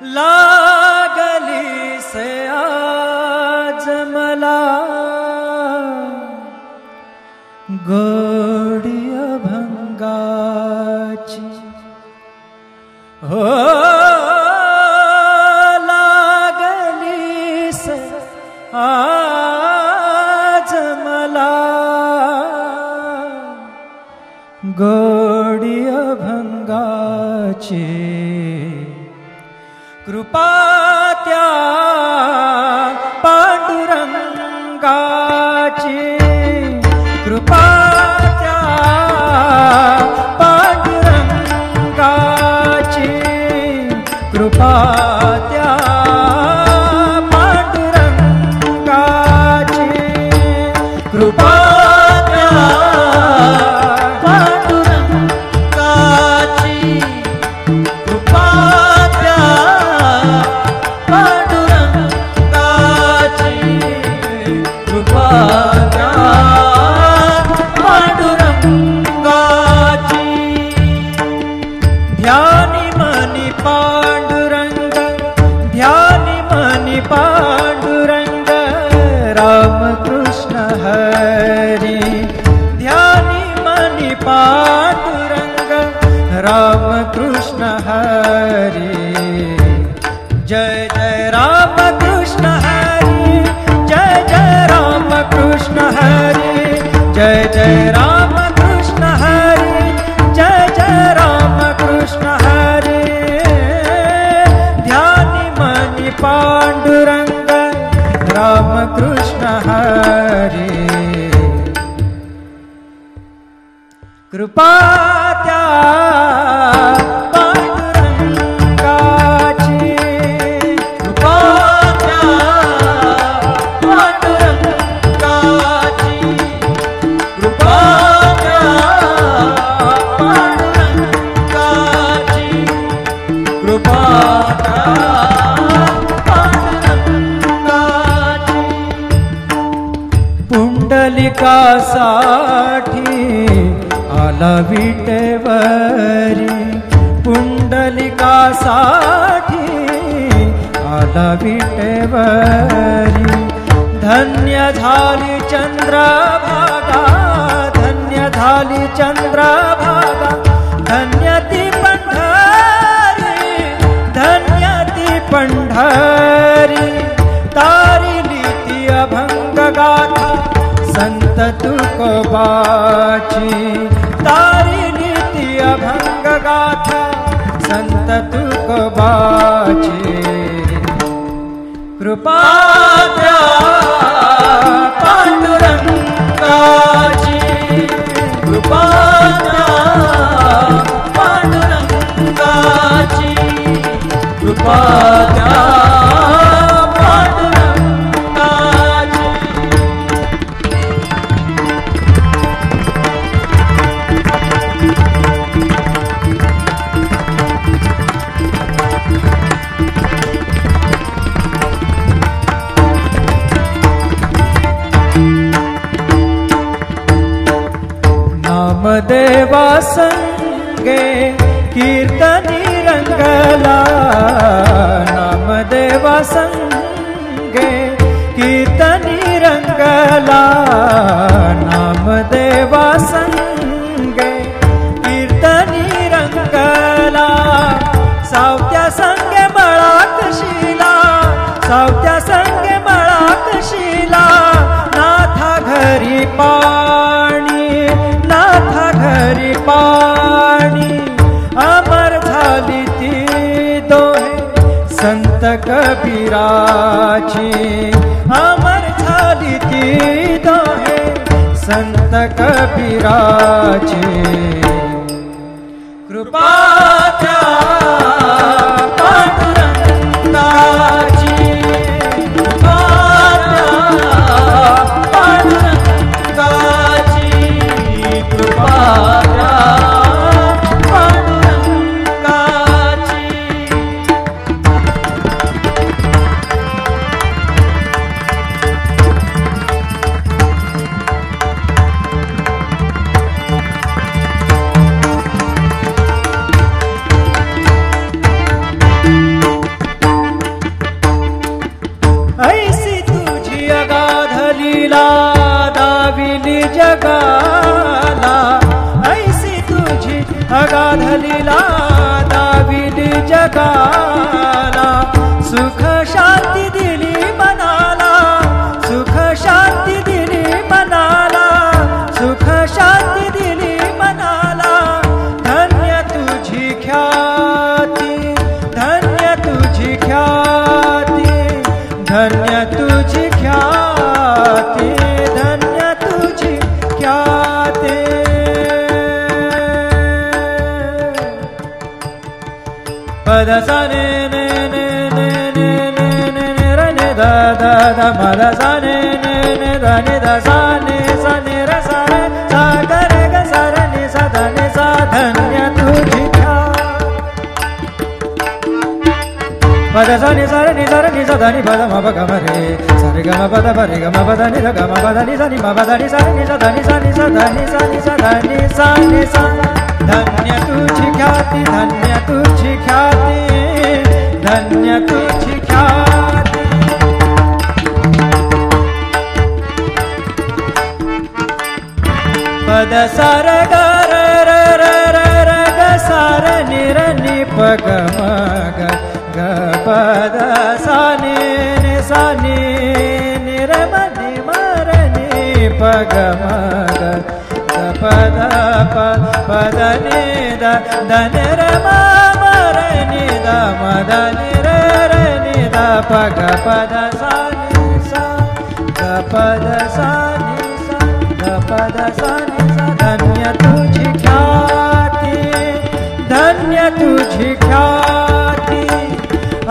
लागली से आज मला गोडी अभंगाची हो लागली से आज मला गोडी अभंगाची कृपा त्या पांडुरंगाची कृपा त्या पांडुरंगाची कृपा त्या पांडुरंगाची कृपा त्या पांडुरंगाची कृपा त्या पांडुरंगाची कृपा त्या पांडुरंगाची ध्यानी मनी पांडुरंग ध्यानी मनी पांडुरंग रामकृष्ण हरी ध्यानी मनी पांडुरंग रामकृष्ण हरी जय जय रामकृष्ण हरी जय जय रामकृष्ण हरी जय जय रामकृष्ण हरी जय जय रामकृष्ण हरी ध्यानी मनी पांडुरंग रामकृष्ण हरी कृपा त्या पांडुरंगाची कृपा त्या पांडुरंगाची कृपा त्या पांडुरंगाची कृपा त्या पांडुरंगाची पुंडलिकासाठी आला विटेवरी पुंडलिकासाठी आला विटेवरी धन्य झाली चंद्रभागा धन्य झाली चंद्रभागा धन्य ती पंढरी धन्य ती पंढरी तारिली ती अभंग गाथा संत तुकोबाची तारिली ती अभंग गाथा संत तुकोबाची कृपा त्या पांडुरंगाची कृपा त्या पांडुरंगाची कृपा त्या नामदेवा संगे कीर्तनी रंगला नामदेवा संगे कीर्तनी रंगला नामदेवा संगे कीर्तनी रंगला सावत्या संगे मळाक शिला सावत्या संगे मळाक शिला नाथा घरी पाणी नाथा घरी पाणी अमर झाली ती दोहे संत कबीराची अमर झाली ती दोहे संत कबीराची कृपा त्या पांडुरंगाची कृपा त्या पांडुरंगाची कृपा त्या पांडुरंगाची जगाला, ऐसी तुझी अगाध लीला दाविली जगाला. सुख शांती दिली मनाला, सुख शांती दिली मनाला, सुख शांती दिली मनाला. धन्य तुझी ख्याती, धन्य तुझी ख्याती, धन्य तुझी ख्याती, धन्य तुझी ख्याती. पद सा ने ने ने ने ने ने ने ने र ने दा दा दा म दा सा ने ने ने दा ने दा सा ने र सा रे सा ग रे ग सा र ने सा दा ने सा. धन्य तुझी ख्याती. पद सा ने सा रे नि सा दा नि पद म प ग म रे सा रे ग म प द प रे ग म प द नि ध ग म प द नि सा नि म प द नि सा नि सा दा नि सा नि सा दा नि सा नि सा दा नि सा नि सा. धन्य तुझी ख्याती, धन्य तुझी ख्याती, धन्य तुझी ख्याती. पद सा र ग र र र र र ग सा र नि र नि प ग म ग ग प द सा नि नि सा नि नि र म नि म र नि प ग म ग ग प द प प द नि द द नि र म म र नि द म द नि र र नि द प ग प द सा नि सा ग प द सा नि सा ग प द सा नि सा. धन्य तुझी ख्याती, धन्य तुझी ख्याती.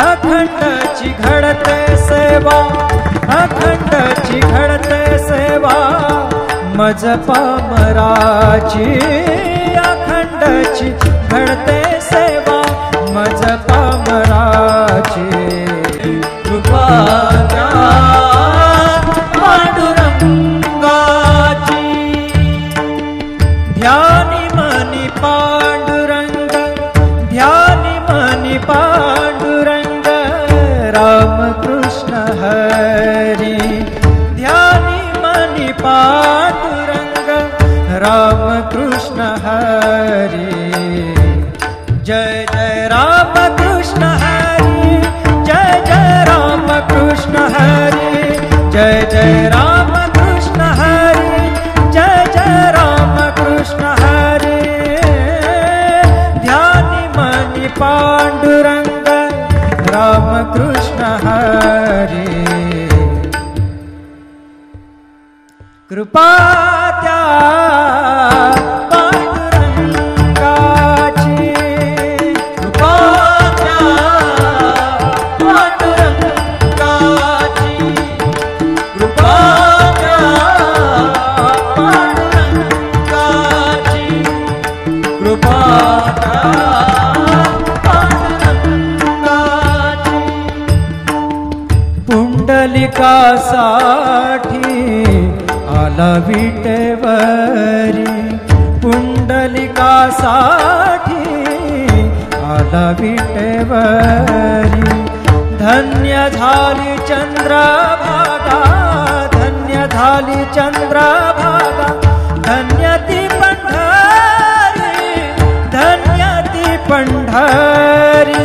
अखंडची घडते सेवा, अखंडची घडते सेवा मज पामराची. अखंडची घडते सेवा मज पामराची. कृपा द्या पांडुरंगाची. ध्यानी मनी पांडुरंग, ध्यानी मनी पांडुरंग. राम कृष्ण हरी, ध्यानी मनी पांडुरंग. राम कृष्ण हरी. जय जय राम कृष्ण हरी, जय जय राम कृष्ण हरी, जय जय राम कृष्ण हरी, जय जय राम कृष्ण हरी. ध्यानी मनी पांडुरंग. राम कृष्ण हरी. कृपा त्या पांडुरंगाची. कृपा द्या पांडुरंगाची. कृपा द्या पांडुरंगाची. कृपा द्या पांडुरंगाची. पुंडलिकासाठी आला विटेवरी. पुंडलिकासाठी आला विटेवरी. धन्य झाली चंद्रभागा, धन्य झाली चंद्रभागा. धन्य ती पंढरी, धन्य ती पंढरी.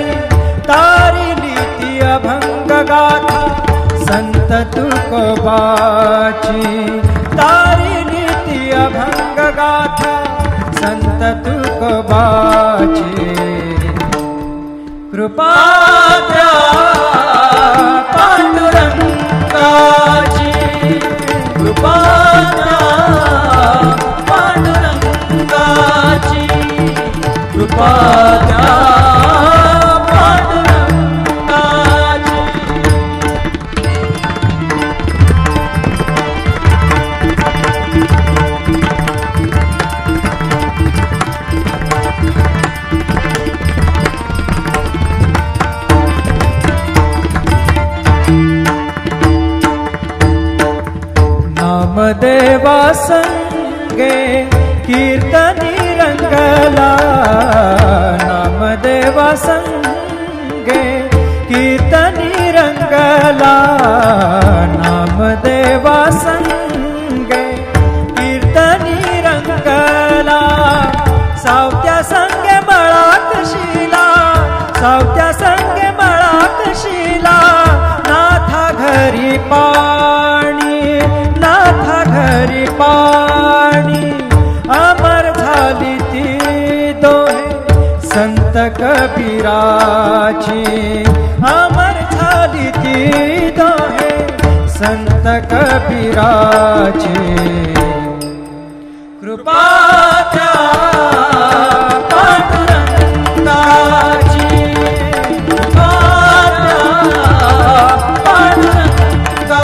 तारिली ती अभंग गाथा संत तुकोबाची. तारिली ती अभंग गाथा संत तुकोबाची. कृपा द्या पांडुरंगाची. कृपा द्या पांडुरंगाची. कृपा द्या पांडुरंगाची. नामदेवा संगे कीर्तनी रंगला. नामदेवा संगे कीर्तनी रंगला. नामदेवा संगे कीर्तनी कबीराची अमर झाली ती दोहे संत कबीराची कृपा त्या पांडुरंगाची कृपा त्या पांडुरंगाची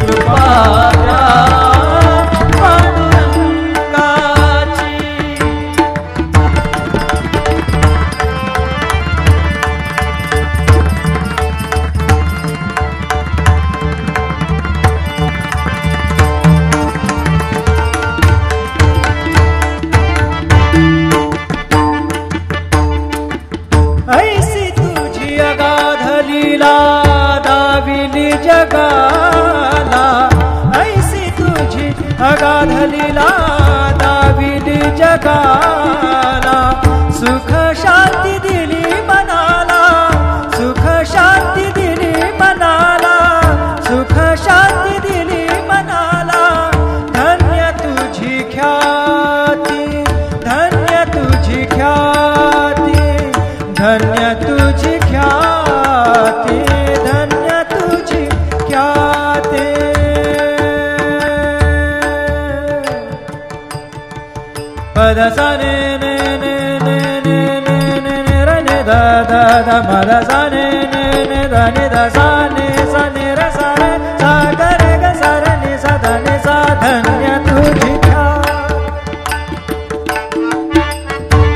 कृपा त्या पांडुरंगाची ऐसी तुझी अगाध लीला दाविली जगाला ऐसी तुझी अगाध लीला दाविली जगाला सुख शांती दिली मनाला सुख शांती दिली मनाला सुख शांती दिली मनाला धन्य तुझी ख्याती धन्य तुझी ख्याती धन्य तुझी ख्याती धन्य तुझी ख्याती पद सा ने ने ने ने ने ने ने ने र ने दा दा दा मद सा ने ने ने दा ने दा सा ने र सा रे सा ग रे ग सा रे ने सा दा ने सा धन्य तुझी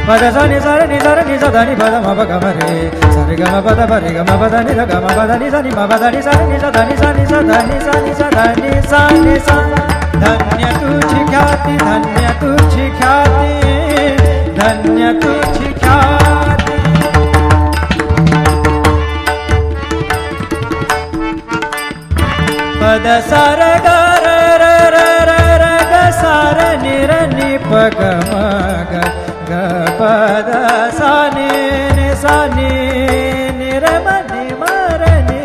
पद सा नि सा रे नि सा रे नि सा दा नि पद म प ग म रे सा रे ग म प द प रे ग म प द नि द ग म प द नि सा नि म प द नि सा नि सा दा नि सा नि सा दा नि सा नि सा दा नि सा नि सा धन्य तुझी ख्याती धन्य तुझी ख्याती धन्य तुझी ख्याती पद सा र ग र र र र र ग सा र नि र नि प ग म ग ग पद सा नि नि सा नि नि र म नि म र नि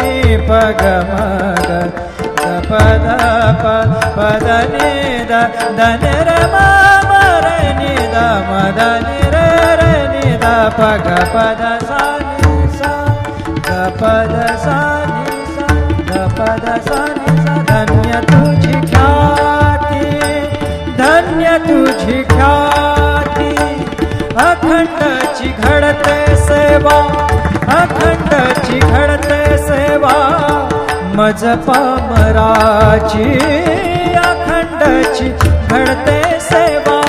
प ग म ग ग पद प पद नि द द नि र म म र नि द म द नि र र नि द प ग पद सा नि सा ग पद सा नि सा ग पद सा नि सा धन्य तुझी ख्याती धन्य तुझी ख्याती अखंडची घडते सेवा अखंडची घडते सेवा मज पामराची अखंडची घडते सेवा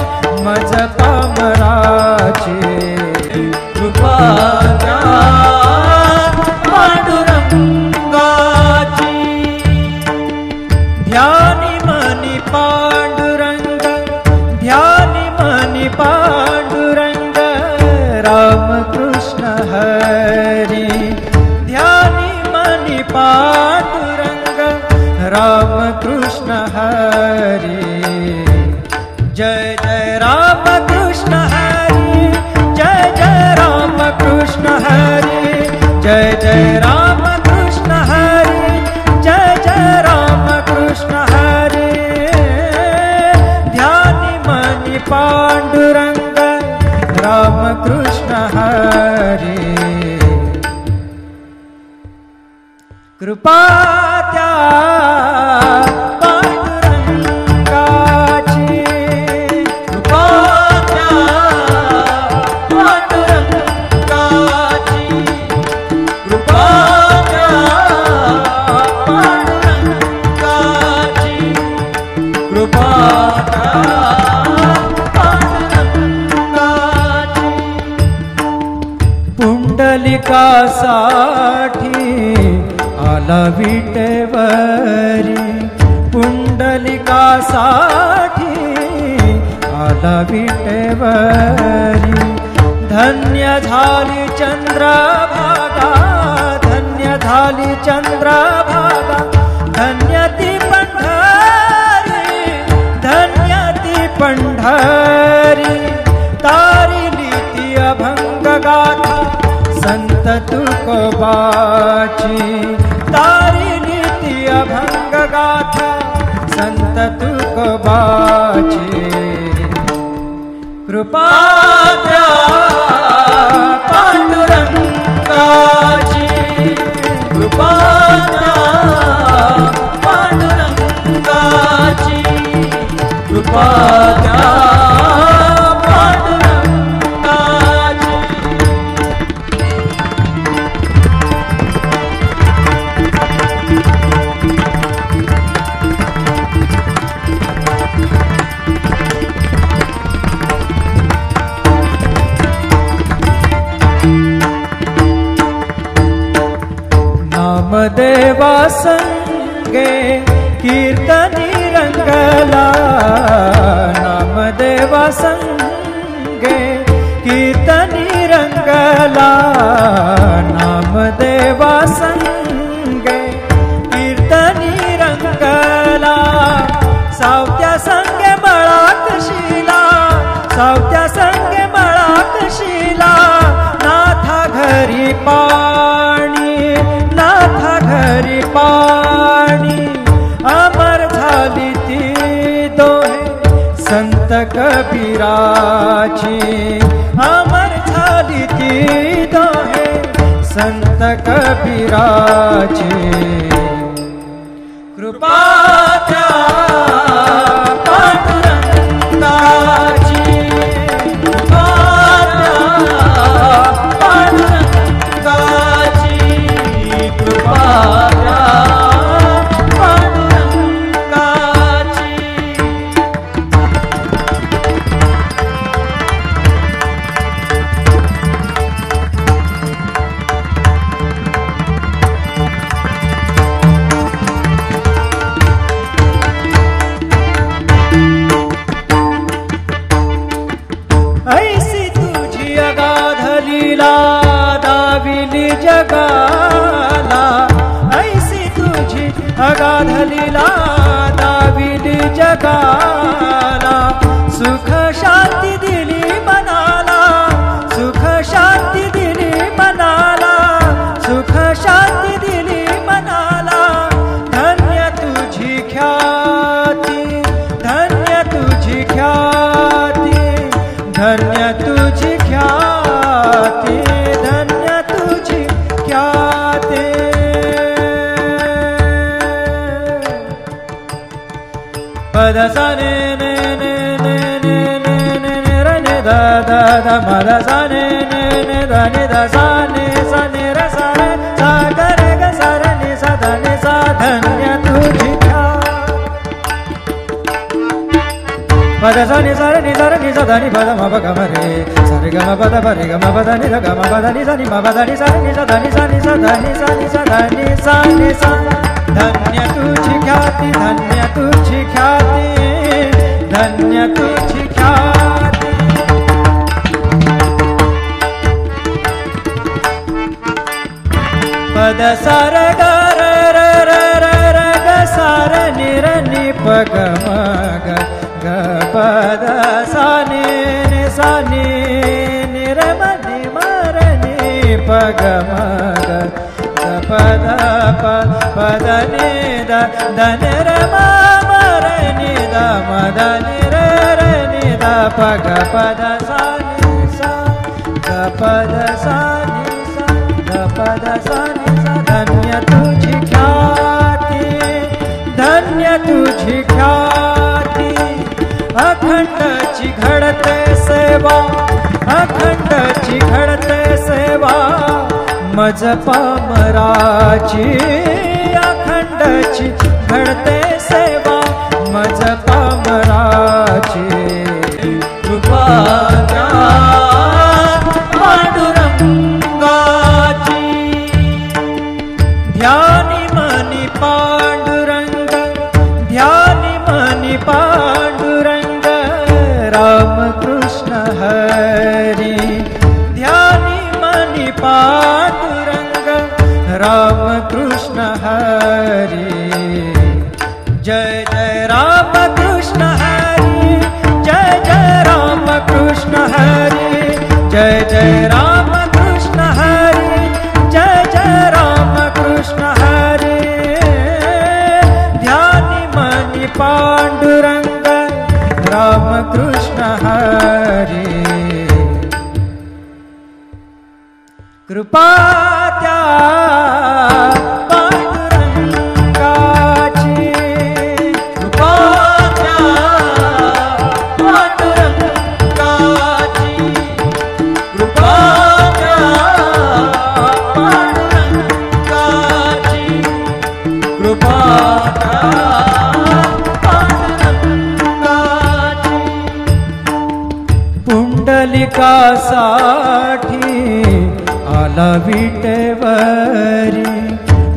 मज पामराची कृपा त्या पांडुरंगाची ध्यानी मनी पांडुरंग ध्यानी मनी पांडुरंग राम कृष्ण हरी ध्यानी मनी पांडुरंग राम कृष्ण हरी जय जय राम कृष्ण हरी जय जय राम कृष्ण हरी जय जय राम कृष्ण हरी जय जय राम कृष्ण हरी ध्यानी मनी पांडुरंग राम कृष्ण हरी कृपा त्या पांडुरंगाची कृपा त्या पांडुरंगाची कृपा त्या पांडुरंगाची कृपा त्या पांडुरंगाची पुंडलिकासाठी आला विटेवरी पुंडलिकासाठी आला विटेवरी धन्य झाली चंद्रभागा धन्य झाली चंद्रभागा धन्य ती पंढरी धन्य ती पंढरी तारिली ती अभंग गाथा संत तुकोबाची तारिली ती अभंग गाथा संत तुकोबाची कृपा त्या पांडुरंगाची कृपा त्या पांडुरंगाची कृपा त्या पांडुरंगाची नामदेवा संगे कीर्तनी रंगला नामदेवा संगे कीर्तनी रंगला नामदेवा संगे कीर्तनी रंगला सावत्या संगे मळाकशीला सावत्या संगे मळाकशीला नाथा घरी पाणी नाथा घरी पाणी अमर झाली ती दोहे संत कबीराची अमर झाली ती दोहे संत कबीराची कृपा त्या पांडुरंगाची कृपा त्या पांडुरंगाची कृपा त्या पांडुरंगाची ऐसी तुझी अगाध लीला दाविली जगाला ऐसी तुझी अगाध लीला दाविली जगाला सुख शांती दिली मनाला सुख शांती दिली मनाला सुख शांती दिली मनाला धन्य तुझी ख्याती धन्य तुझी ख्याती धन्य तुझी ख्याती धन्य तुझी ख्याती पद सा ने ने ने ने ने ने ने ने र ने दा दा दा म द सा ने ने ने दा ने दा सा ने र सा रे सा ग रे ग सा र ने सा ध ने सा धन्य तुझी पद सा नि सा रे नि सा ध नि पद म प ग म रे सा रे ग म प द प रे ग म प द नि ध ग म प द नि सा नि म प द नि सा रे नि सा ध नि सा नि सा ध नि सा नि सा ध नि सा नि सा धन्य तुझी ख्याती धन्य तुझी ख्याती धन्य तुझी ख्याती पद सा र ग र र र र र ग सा र नि र नि प ग म ग ग प द सा नि नि सा नि नि र म नि म र नि प ग म ग ग प द प प द नि द द नि र म म र नि द म द नि र र नि द प ग प द सा नि सा ग प द सा नि सा ग प द सा नि सा धन्य तुझी ख्याती धन्य तुझी ख्याती अखंडची घडते सेवा अखंडची घडते सेवा मज पामराची अखंडची घडते सेवा मज पामराची कृपा त्या पांडुरंगाची ध्यानी मनी पांडुरंग ध्यानी मनी पांडुरंग राम कृष्ण हरी ध्यानी मनी पांडुरंग राम कृष्ण हरी जय जय राम कृष्ण हरी जय जय राम कृष्ण हरी जय जय राम कृष्ण हरी जय जय राम कृष्ण हरी ध्यानी मनी पांडुरंग राम कृष्ण हरी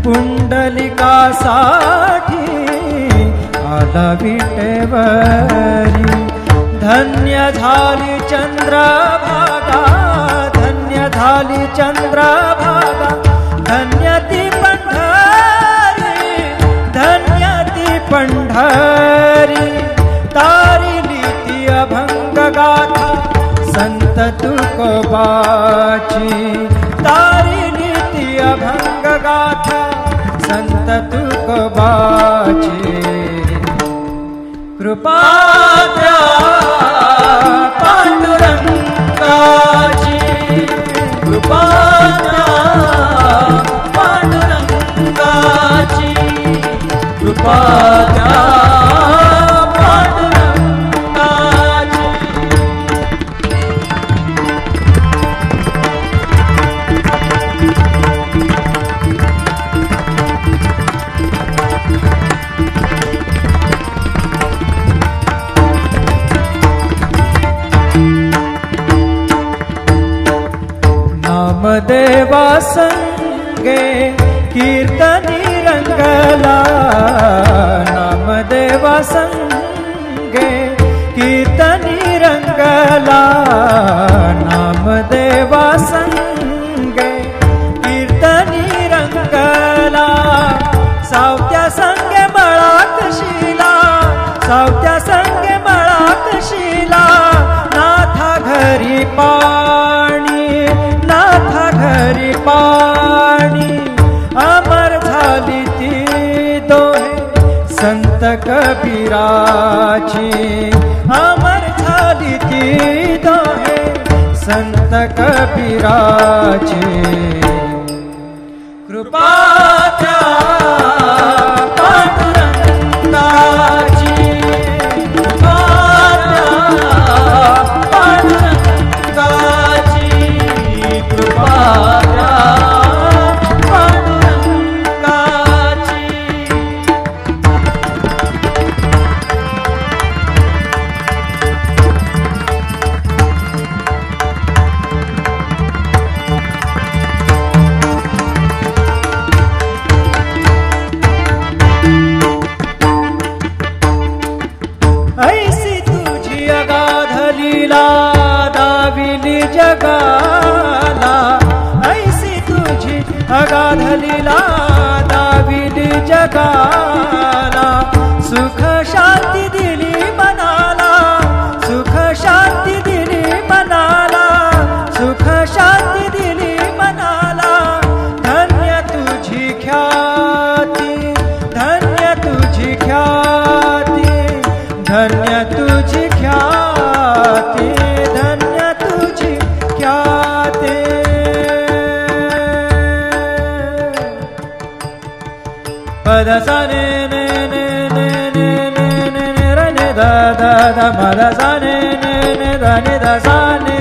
पुंडलिकासाठी आला विटेवरी धन्य झाली चंद्रभागा धन्य झाली चंद्रभागा धन्य ती पंढरी धन्य ती पंढरी तारिली ती अभंग गाथा संत तुकोबाची तारिली ती अभंग गाथा संत तुकोबाची कृपा द्या पांडुरंगाची कृपा द्या पांडुरंगाची कृपा द्या पांडुरंगाची नामदेवा संगे कीर्तनी रंगला नामदेवा संगे कीर्तनी रंगला नामदेवा संगे कीर्तनी रंगला सावत्या संगे मळाकशीला सावत्या संगे मळाकशीला नाथा घरी पाणी नाथा घरी पाणी अमर झाली ती दोहे संत कबीराची अमर झाली ती दोहे संत कबीराची कृपा द्या पांडुरंगाची कृपा द्या पांडुरंगाची कृपा द्या पांडुरंगाची ऐसी तुझी अगाध लीला दाविली जगाला ऐसी तुझी अगाध लीला दाविली जगाला सुख शांती दिली मनाला सुख शांती दिली मनाला सुख शांती दिली मनाला धन्य तुझी ख्याती धन्य तुझी ख्याती धन्य तुझी ख्याती धन्य तुझी ख्याती पद सा ने ने ने ने ने ने ने ने र ने दा दा दा म दा सा ने ने ने दा ने दा सा ने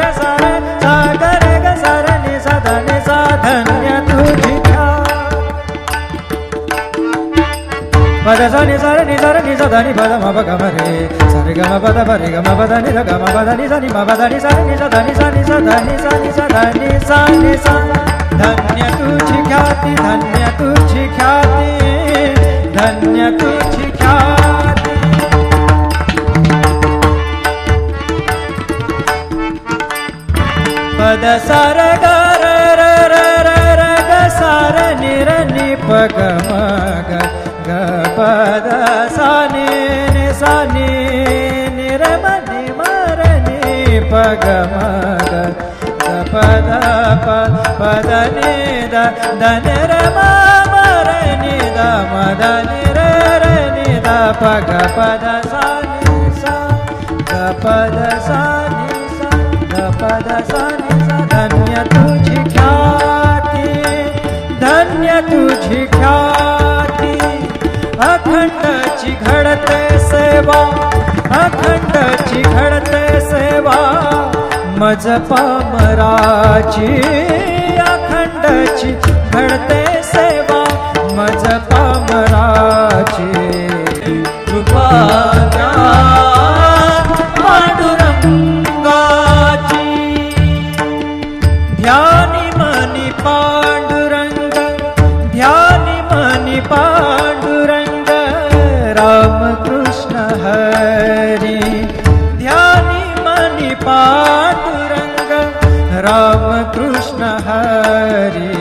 र सा रे सा ग रे ग सा रे ने सा दा ने सा धन्य तुझी पद सा नि सा रे नि सा दा नि पद म प ग म रे सा रे ग म प द प रे ग म प द नि द ग म प द नि सा नि म प द नि सा रे नि सा दा नि सा नि सा दा नि सा नि सा दा नि सा नि सा धन्य तुझी ख्याती धन्य तुझी ख्याती धन्य तुझी ख्याती पद सा र ग र र र र र ग सा र नि र नि प ग म ग ग प द सा नि नि सा नि नि र म नि म र नि प ग म ग ग प द प प द नि द द नि र म म र नि द म द नि र र नि द प ग प द सा नि सा ग प द सा नि सा ग प द सा नि सा धन्य तुझी ख्याती धन्य तुझी ख्याती अखंडची घडते सेवा अखंडची घडते सेवा मज पामराची अखंडची घडते सेवा मज पामराची कृपा द्या पांडुरंगाची ध्यानी मनी पांडुरंग कृष्ण हरि ध्यानी मणि पांडुरंग राम कृष्ण हरि